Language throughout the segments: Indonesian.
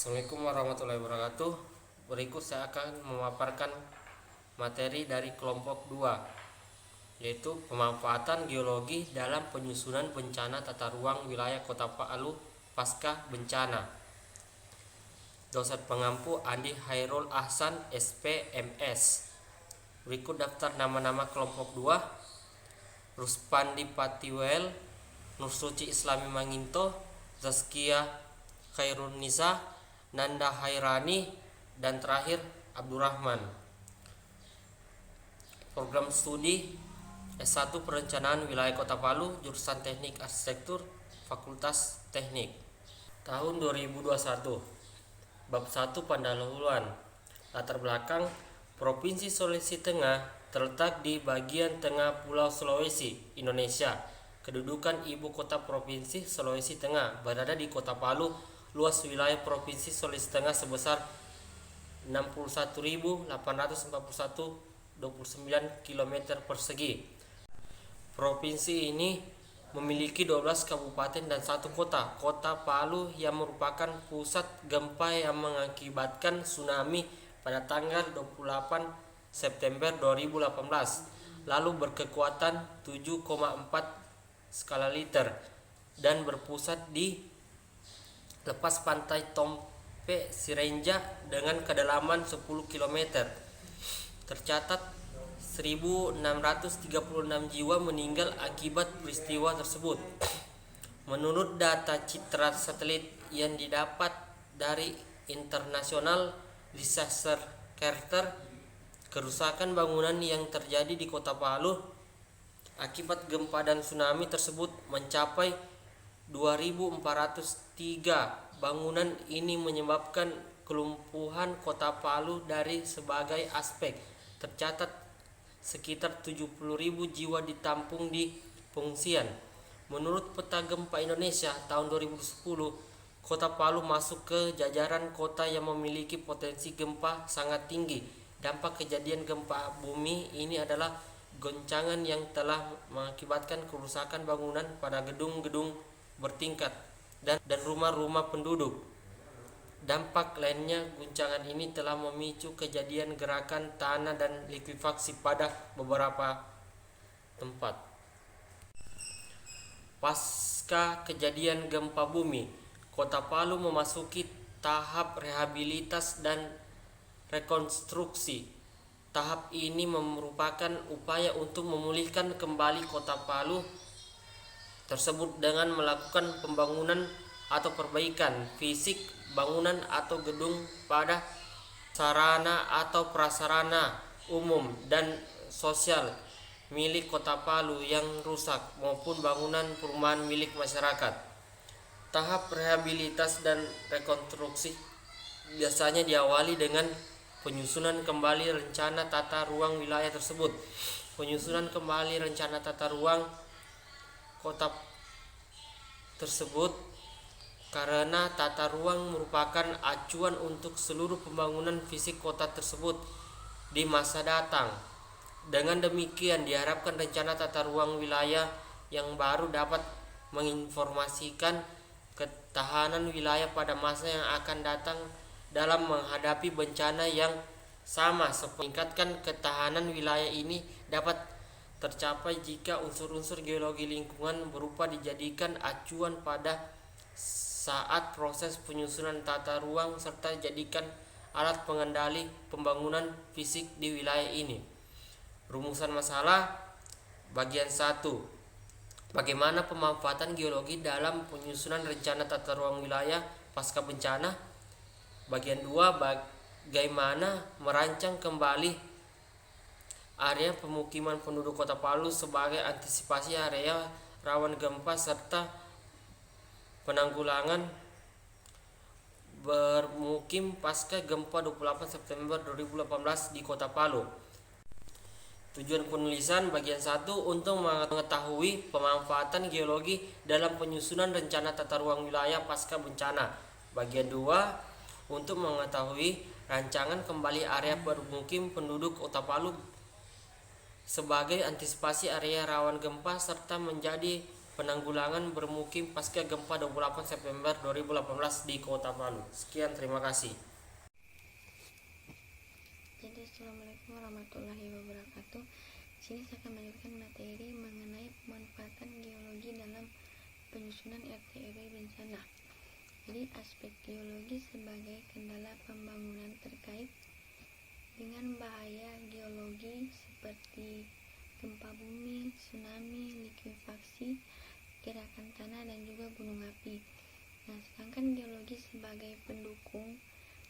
Assalamualaikum warahmatullahi wabarakatuh. Berikut saya akan memaparkan materi dari kelompok 2, yaitu pemanfaatan geologi dalam penyusunan bencana tata ruang wilayah Kota Palu pasca bencana. Dosen pengampu Andi Hairul Ahsan, SPMS. Berikut daftar nama-nama kelompok 2: Ruspandi Patiwel, Nursuci Islami Manginto, Zaskia Khairunisa, Nanda Hairani, dan terakhir Abdurrahman. Program studi S1 Perencanaan Wilayah Kota Palu, jurusan Teknik Arsitektur, Fakultas Teknik. Tahun 2021. Bab 1 Pendahuluan. Latar belakang. Provinsi Sulawesi Tengah terletak di bagian tengah Pulau Sulawesi, Indonesia. Kedudukan ibu kota Provinsi Sulawesi Tengah berada di Kota Palu. Luas wilayah Provinsi Sulawesi Tengah sebesar 61.841,29 km persegi. Provinsi ini memiliki 12 kabupaten dan 1 kota. Kota Palu yang merupakan pusat gempa yang mengakibatkan tsunami pada tanggal 28 September 2018, lalu berkekuatan 7,4 skala Richter dan berpusat di lepas pantai Tompe Sirenja dengan kedalaman 10 km. Tercatat 1.636 jiwa meninggal akibat peristiwa tersebut. Menurut data citra satelit yang didapat dari International Disaster Center, kerusakan bangunan yang terjadi di Kota Palu akibat gempa dan tsunami tersebut mencapai 2.403. Bangunan ini menyebabkan kelumpuhan Kota Palu dari sebagai aspek. Tercatat sekitar 70.000 jiwa ditampung di pengungsian. Menurut peta gempa Indonesia tahun 2010, Kota Palu masuk ke jajaran kota yang memiliki potensi gempa sangat tinggi. Dampak kejadian gempa bumi ini adalah goncangan yang telah mengakibatkan kerusakan bangunan pada gedung-gedung bertingkat dan rumah-rumah penduduk. Dampak lainnya, guncangan ini telah memicu kejadian gerakan tanah dan likuifaksi pada beberapa tempat. Pasca kejadian gempa bumi, Kota Palu memasuki tahap rehabilitas dan rekonstruksi. Tahap ini merupakan upaya untuk memulihkan kembali Kota Palu tersebut dengan melakukan pembangunan atau perbaikan fisik bangunan atau gedung pada sarana atau prasarana umum dan sosial milik Kota Palu yang rusak maupun bangunan perumahan milik masyarakat. Tahap rehabilitas dan rekonstruksi biasanya diawali dengan penyusunan kembali rencana tata ruang wilayah tersebut. Penyusunan kembali rencana tata ruang kota tersebut karena tata ruang merupakan acuan untuk seluruh pembangunan fisik kota tersebut di masa datang. Dengan demikian diharapkan rencana tata ruang wilayah yang baru dapat menginformasikan ketahanan wilayah pada masa yang akan datang dalam menghadapi bencana yang sama. Meningkatkan ketahanan wilayah ini dapat tercapai jika unsur-unsur geologi lingkungan berupa dijadikan acuan pada saat proses penyusunan tata ruang serta jadikan alat pengendali pembangunan fisik di wilayah ini. Rumusan masalah bagian 1. Bagaimana pemanfaatan geologi dalam penyusunan rencana tata ruang wilayah pasca bencana? Bagian 2. Bagaimana merancang kembali area pemukiman penduduk Kota Palu sebagai antisipasi area rawan gempa serta penanggulangan bermukim pasca gempa 28 September 2018 di Kota Palu. Tujuan penulisan bagian 1 untuk mengetahui pemanfaatan geologi dalam penyusunan rencana tata ruang wilayah pasca bencana. Bagian 2 untuk mengetahui rancangan kembali area bermukim penduduk Kota Palu sebagai antisipasi area rawan gempa serta menjadi penanggulangan bermukim pasca gempa 28 September 2018 di Kota Palu. Sekian, terima kasih. Jadi assalamualaikum warahmatullahi wabarakatuh. Sini saya akan melanjutkan materi mengenai pemanfaatan geologi dalam penyusunan RT RW bencana. Jadi aspek geologi sebagai kendala pembangunan terkait dengan bahaya geologi seperti gempa bumi, tsunami, likuifaksi, gerakan tanah dan juga gunung api. Nah, sedangkan geologi sebagai pendukung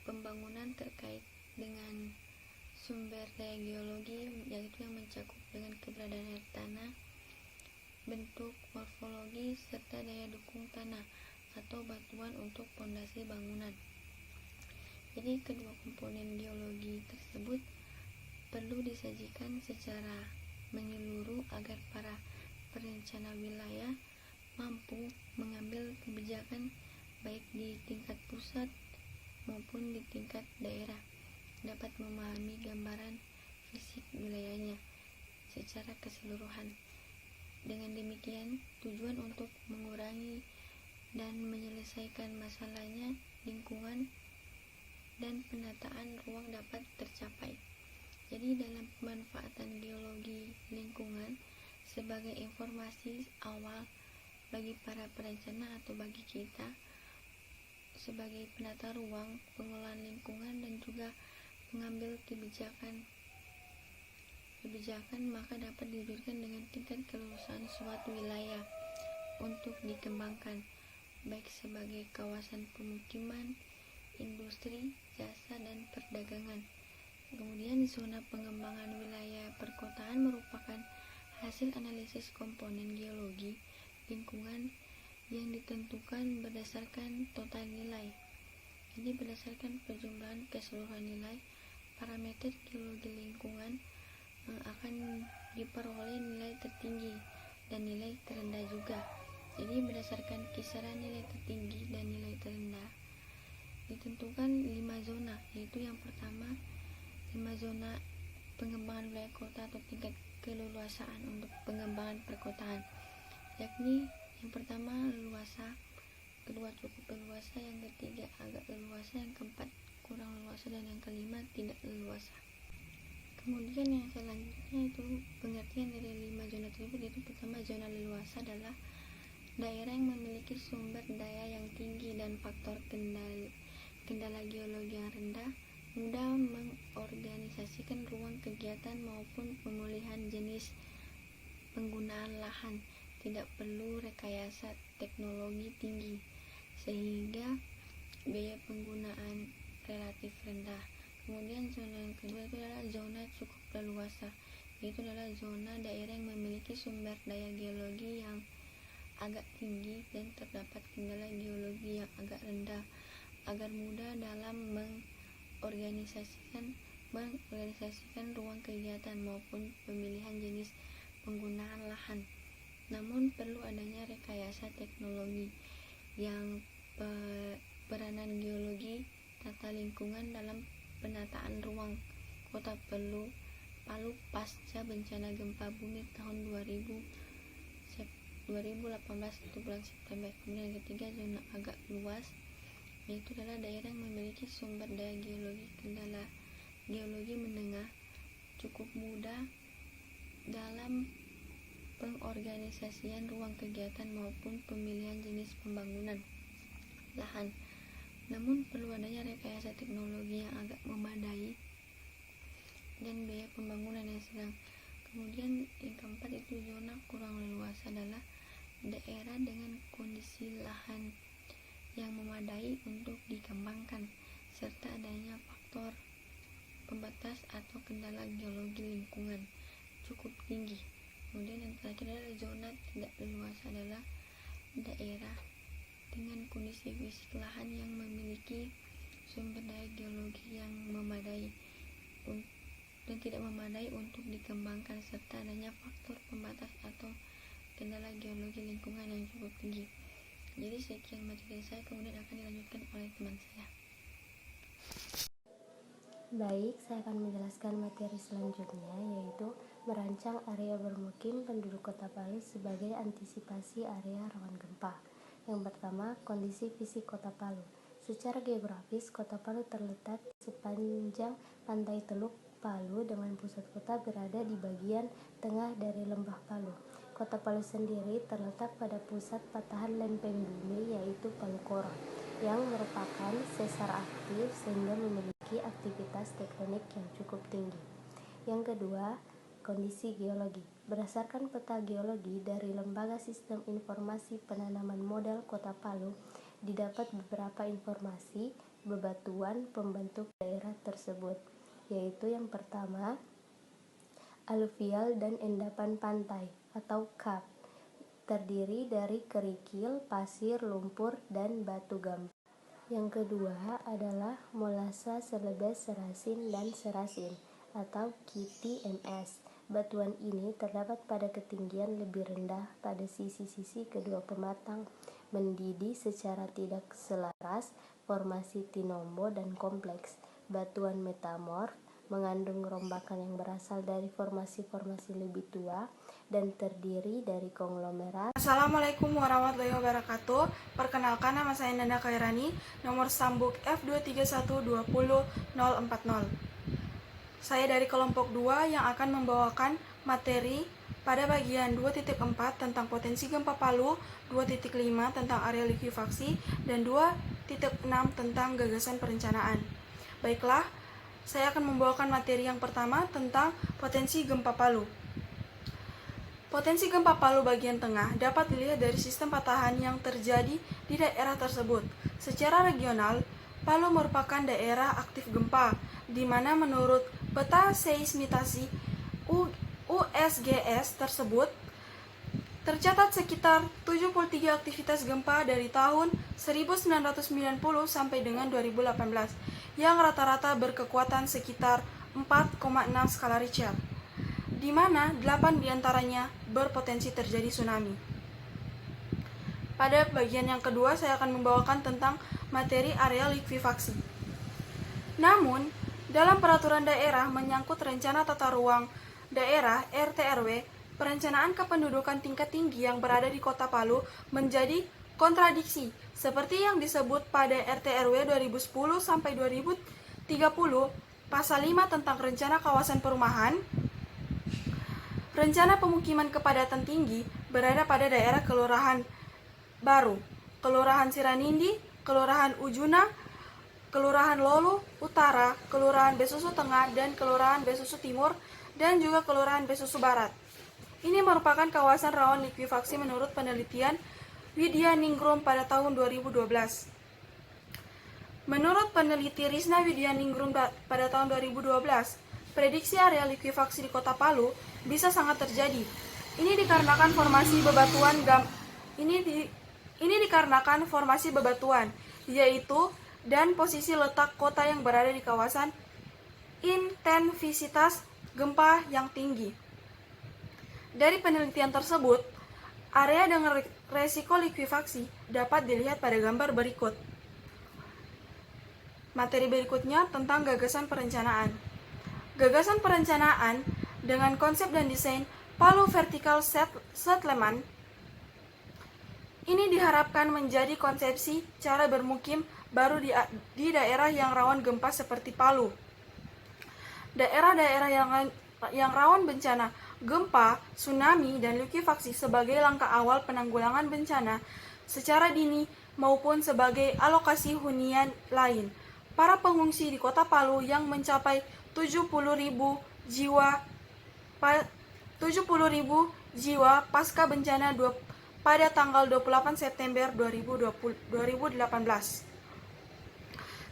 pembangunan terkait dengan sumber daya geologi, yaitu yang mencakup dengan keberadaan air tanah, bentuk morfologi, serta daya dukung tanah atau batuan untuk pondasi bangunan. Jadi kedua komponen geologi tersebut perlu disajikan secara menyeluruh agar para perencana wilayah mampu mengambil kebijakan baik di tingkat pusat maupun di tingkat daerah, dapat memahami gambaran fisik wilayahnya secara keseluruhan. Dengan demikian, tujuan untuk mengurangi dan menyelesaikan masalahnya lingkungan dan penataan ruang dapat tercapai. Jadi dalam pemanfaatan geologi lingkungan sebagai informasi awal bagi para perencana atau bagi kita sebagai penata ruang, pengelolaan lingkungan dan juga mengambil kebijakan, maka dapat diwujudkan dengan tingkat kelulusan suatu wilayah untuk dikembangkan baik sebagai kawasan pemukiman, industri, jasa, dan perdagangan. Kemudian zona pengembangan wilayah perkotaan merupakan hasil analisis komponen geologi lingkungan yang ditentukan berdasarkan total nilai. Jadi berdasarkan perjumlahan keseluruhan nilai parameter geologi lingkungan akan diperoleh nilai tertinggi dan nilai terendah juga. Jadi berdasarkan kisaran nilai tertinggi dan nilai terendah ditentukan 5 zona, yaitu yang pertama 5 zona pengembangan wilayah kota atau tingkat keleluasaan untuk pengembangan perkotaan, yakni yang pertama leluasa, kedua cukup leluasa, yang ketiga agak leluasa, yang keempat kurang leluasa, dan yang kelima tidak leluasa. Kemudian yang selanjutnya itu pengertian dari 5 zona tersebut, yaitu pertama zona leluasa adalah daerah yang memiliki sumber daya yang tinggi dan faktor kendala geologi yang rendah, mudah mengorganisasikan ruang kegiatan maupun pemulihan jenis penggunaan lahan, tidak perlu rekayasa teknologi tinggi, sehingga biaya penggunaan relatif rendah. Kemudian zona yang kedua itu adalah zona cukup leluasa, yaitu adalah zona daerah yang memiliki sumber daya geologi yang agak tinggi dan terdapat kendala geologi yang agak rendah, agar mudah dalam mengorganisasikan ruang kegiatan maupun pemilihan jenis penggunaan lahan. Namun perlu adanya rekayasa teknologi yang peranan geologi tata lingkungan dalam penataan ruang kota Palu pasca bencana gempa bumi tahun 2018 itu bulan September. Kemudian yang ketiga zona agak luas, yaitu adalah daerah yang memiliki sumber daya geologi kendala geologi menengah, cukup mudah dalam pengorganisasian ruang kegiatan maupun pemilihan jenis pembangunan lahan. Namun perlu adanya rekayasa teknologi yang agak memadai dan biaya pembangunan yang sedang. Kemudian yang keempat itu zona kurang leluasa adalah daerah dengan kondisi lahan yang memadai untuk dikembangkan serta adanya faktor pembatas atau kendala geologi lingkungan cukup tinggi. Kemudian yang terakhir adalah zona tidak leluasa adalah daerah dengan kondisi fisik lahan yang memiliki sumber daya geologi yang memadai dan tidak memadai untuk dikembangkan serta adanya faktor pembatas atau kendala geologi lingkungan yang cukup tinggi. Jadi sekian materi saya, kemudian akan dilanjutkan oleh teman saya. Baik, saya akan menjelaskan materi selanjutnya, yaitu merancang area bermukim penduduk Kota Palu sebagai antisipasi area rawan gempa. Yang pertama, kondisi fisik Kota Palu. Secara geografis, Kota Palu terletak di sepanjang pantai Teluk Palu dengan pusat kota berada di bagian tengah dari Lembah Palu. Kota Palu sendiri terletak pada pusat patahan lempeng bumi yaitu Palu Koro, yang merupakan sesar aktif sehingga memiliki aktivitas tektonik yang cukup tinggi. Yang kedua, kondisi geologi. Berdasarkan peta geologi dari Lembaga Sistem Informasi Penanaman Modal Kota Palu, didapat beberapa informasi bebatuan pembentuk daerah tersebut, yaitu yang pertama, aluvial dan endapan pantai atau kap, terdiri dari kerikil, pasir, lumpur, dan batu gampang. Yang kedua adalah molasa, selebes, serasin, dan serasin atau KTMS. Batuan ini terdapat pada ketinggian lebih rendah pada sisi-sisi kedua pematang, mendidih secara tidak selaras, formasi tinombo dan kompleks. Batuan metamorf mengandung rombakan yang berasal dari formasi-formasi lebih tua dan terdiri dari konglomerat. Assalamualaikum warahmatullahi wabarakatuh. Perkenalkan, nama saya Nanda Kairani, nomor sambuk F2312040. Saya dari kelompok 2 yang akan membawakan materi pada bagian 2.4 tentang potensi gempa Palu, 2.5 tentang area likuifaksi, dan 2.6 tentang gagasan perencanaan. Baiklah, saya akan membawakan materi yang pertama tentang potensi gempa Palu. Potensi gempa Palu bagian tengah dapat dilihat dari sistem patahan yang terjadi di daerah tersebut. Secara regional, Palu merupakan daerah aktif gempa, di mana menurut peta seismitasi USGS tersebut, tercatat sekitar 73 aktivitas gempa dari tahun 1990 sampai dengan 2018, yang rata-rata berkekuatan sekitar 4,6 skala Richter, di mana 8 diantaranya berpotensi terjadi tsunami. Pada bagian yang kedua, saya akan membawakan tentang materi area likuifaksi. Namun, dalam peraturan daerah menyangkut rencana tata ruang daerah RT/RW, perencanaan kependudukan tingkat tinggi yang berada di Kota Palu menjadi kontradiksi, seperti yang disebut pada RT/RW 2010 sampai 2030, pasal 5 tentang rencana kawasan perumahan. Rencana pemukiman kepadatan tinggi berada pada daerah Kelurahan Baru, Kelurahan Siranindi, Kelurahan Ujuna, Kelurahan Lolu Utara, Kelurahan Besusu Tengah, dan Kelurahan Besusu Timur, dan juga Kelurahan Besusu Barat. Ini merupakan kawasan rawan likuifaksi menurut penelitian Widya Ningrum pada tahun 2012. Menurut peneliti Risna Widya Ningrum pada tahun 2012, prediksi area likuifaksi di Kota Palu bisa sangat terjadi. Ini dikarenakan formasi bebatuan, yaitu dan posisi letak kota yang berada di kawasan intensitas gempa yang tinggi. Dari penelitian tersebut, area dengan resiko likuifaksi dapat dilihat pada gambar berikut. Materi berikutnya tentang gagasan perencanaan. Gagasan perencanaan dengan konsep dan desain Palu Vertical Settlement ini diharapkan menjadi konsepsi cara bermukim baru di daerah yang rawan gempa seperti Palu. Daerah-daerah yang rawan bencana gempa, tsunami, dan likuifaksi sebagai langkah awal penanggulangan bencana secara dini maupun sebagai alokasi hunian lain. Para pengungsi di Kota Palu yang mencapai 70.000 jiwa pasca bencana pada tanggal 28 September 2018.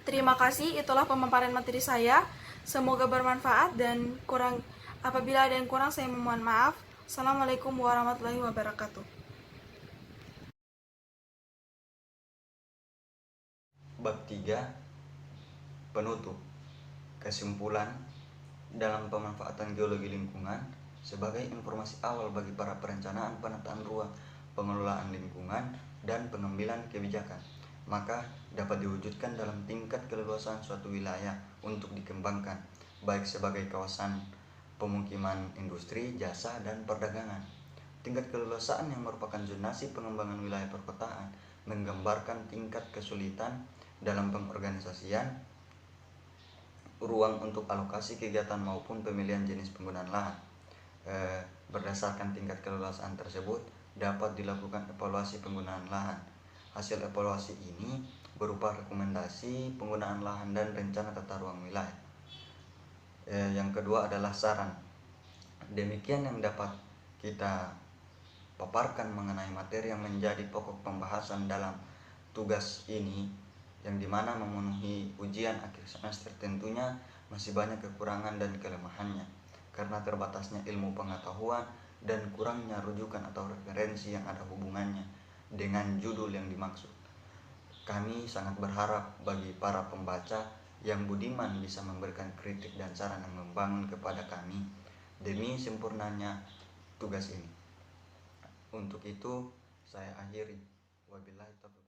Terima kasih, itulah pemaparan materi saya. Semoga bermanfaat dan apabila ada yang kurang saya memohon maaf. Assalamualaikum warahmatullahi wabarakatuh. Bab 3. Penutup. Kesimpulan, dalam pemanfaatan geologi lingkungan sebagai informasi awal bagi para perencanaan penataan ruang, pengelolaan lingkungan, dan pengambilan kebijakan, maka dapat diwujudkan dalam tingkat keleluasan suatu wilayah untuk dikembangkan, baik sebagai kawasan pemukiman industri, jasa, dan perdagangan. Tingkat kelulusan yang merupakan zonasi pengembangan wilayah perkotaan menggambarkan tingkat kesulitan dalam pengorganisasian ruang untuk alokasi kegiatan maupun pemilihan jenis penggunaan lahan. Berdasarkan tingkat kelulusan tersebut dapat dilakukan evaluasi penggunaan lahan. Hasil evaluasi ini berupa rekomendasi penggunaan lahan dan rencana tata ruang wilayah. Yang kedua adalah saran. Demikian yang dapat kita paparkan mengenai materi yang menjadi pokok pembahasan dalam tugas ini, yang dimana memenuhi ujian akhir semester tentunya masih banyak kekurangan dan kelemahannya karena terbatasnya ilmu pengetahuan dan kurangnya rujukan atau referensi yang ada hubungannya dengan judul yang dimaksud. Kami sangat berharap bagi para pembaca yang budiman bisa memberikan kritik dan saran yang membangun kepada kami demi sempurnanya tugas ini. Untuk itu saya akhiri. Wabillahi taufiq.